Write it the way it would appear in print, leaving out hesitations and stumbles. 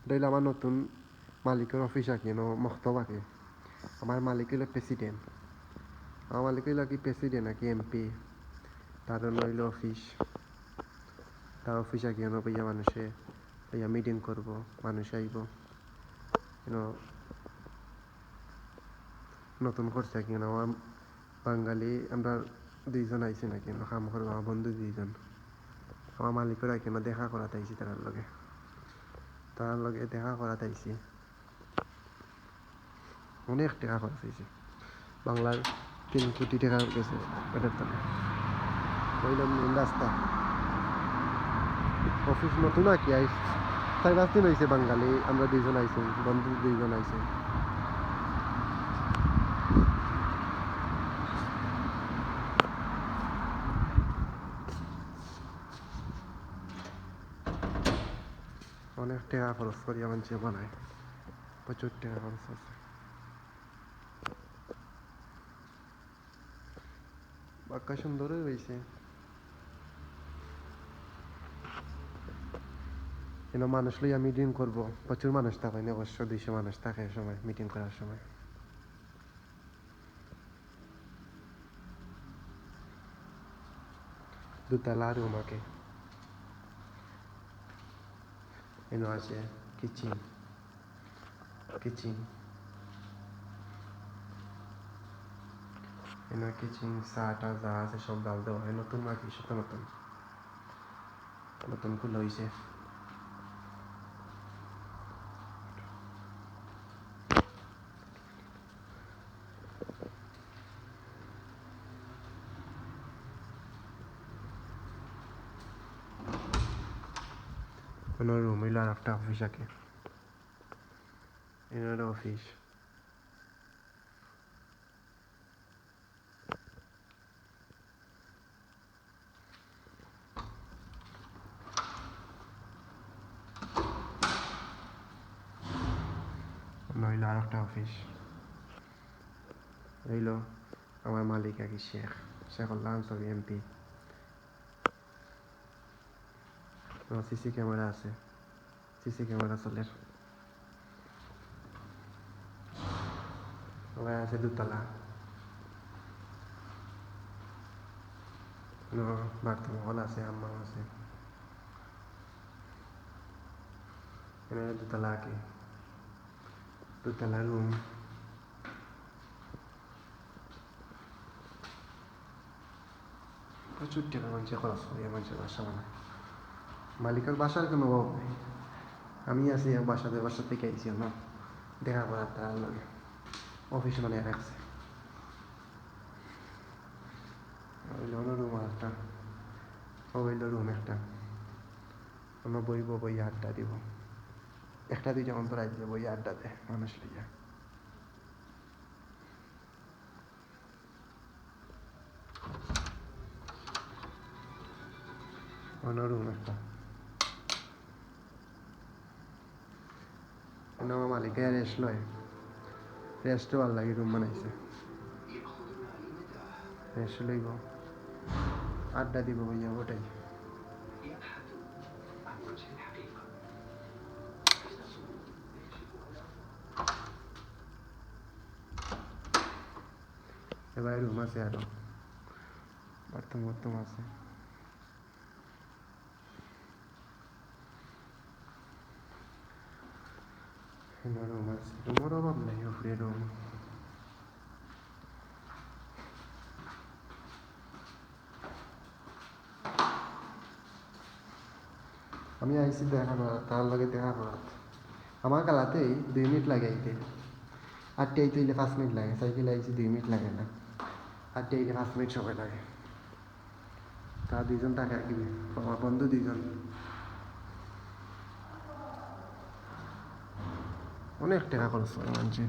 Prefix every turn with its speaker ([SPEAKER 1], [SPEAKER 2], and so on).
[SPEAKER 1] এটা আমার নতুন মালিকের অফিস আর কি মক্তব আর কি। আমার মালিক হইল প্রেসিডেন্ট, আমার মালিক হইল কি প্রেসিডেন্ট আর কি এমপি। তার হইল অফিস, তার অফিস আর কি ভাইয়া মানুষে ভাইয়া মিটিং করবো, মানুষ আইব নতুন করছে আর কি। আমার বাঙালি আমরা দুইজন আইছি নাকি কাম করবো, আমার বন্ধু দুইজন, আমার মালিকের আর কি দেখা করাতে আইছি তার লগে দেখা করাতে আইছি। অনেক টাকা খরচ হয়েছে, বাংলার 3 কোটি টাকা গেছে পেটের তলে। ওইলাম মেন রাস্তা অফিস নতুন আর কি 4-5 দিন হয়েছে। বাঙালি আমরা দুইজন আইছি, বন্ধু দুইজন আইছে। অনেক টাকা খরচ করিয়া মানুষ বানায়, প্রচুর টাকা খরচ আছে। বাক্কা সুন্দরই হয়েছে। মানুষ লইয়া মিটিং করবো, প্রচুর মানুষ থাকে না, অবশ্য 200 মানুষ থাকে সময় মিটিং করার সময়। দুতলা রুম আগে আছে কিচেন, কিচেন চাটা যা আছে সব ডাল দেওয়া হয়। নতুন নাকি সাথে নতুন নতুন খুলে হয়েছে। রুম হইল আর একটা অফিস আগে, এনার অফিস। হইল আর একটা অফিস। হইল আমার মালিক আর কি শেখুল্লাহ আনসারী এমপি। সিসি ক্যামেরা আছে, সিসি ক্যামেরা চলে। সবাই আছে দুতলা, বাথরুম হল আছে, হাম্মাম আছে। দুতলা আগে, দুতলা রুম। প্রচুর টাকা মানুষের খরচ করিয়া মানুষের বাসা বানায়। মালিকের বাসার কোনো অভাব নেই। আমি আছি বাসা থেকে আইছি না দেখা করার তার লগে, অফিস মানে রাখছে। ওইল রুম একটা, ওইল রুম একটা, আমরা বইব, বই আড্ডা দিব। 1-2 অন্তর আইলে বই আড্ডা দেয় মানুষ লইয়া। অন্য রুম একটা, আমার মালিকে রেস্ট লয়, রেস্টও ভাল লাগে। রুম বানাইছে, রেস্ট লইব, আড্ডা দিব ভাইয়া ওটাই। এবার রুম আছে আরো, বাথরুম আছে। রুম আছে, রুমের অভাব নাই, উপরে রুম। আমি আইসি দেখা করা, তার লগে দেখা করা। আমার কালাতেই 2 মিনিট লাগে আইতে, আটটি আইতে হইলে 5 মিনিট লাগে। সাইকেলে আইসি 2 মিনিট লাগে না, আটটি আইতে 5 মিনিট সময় লাগে। তা 2জন টাকা কিনে, আমার বন্ধু 2জন। অনেক টাকা খরচ করে মানুষে।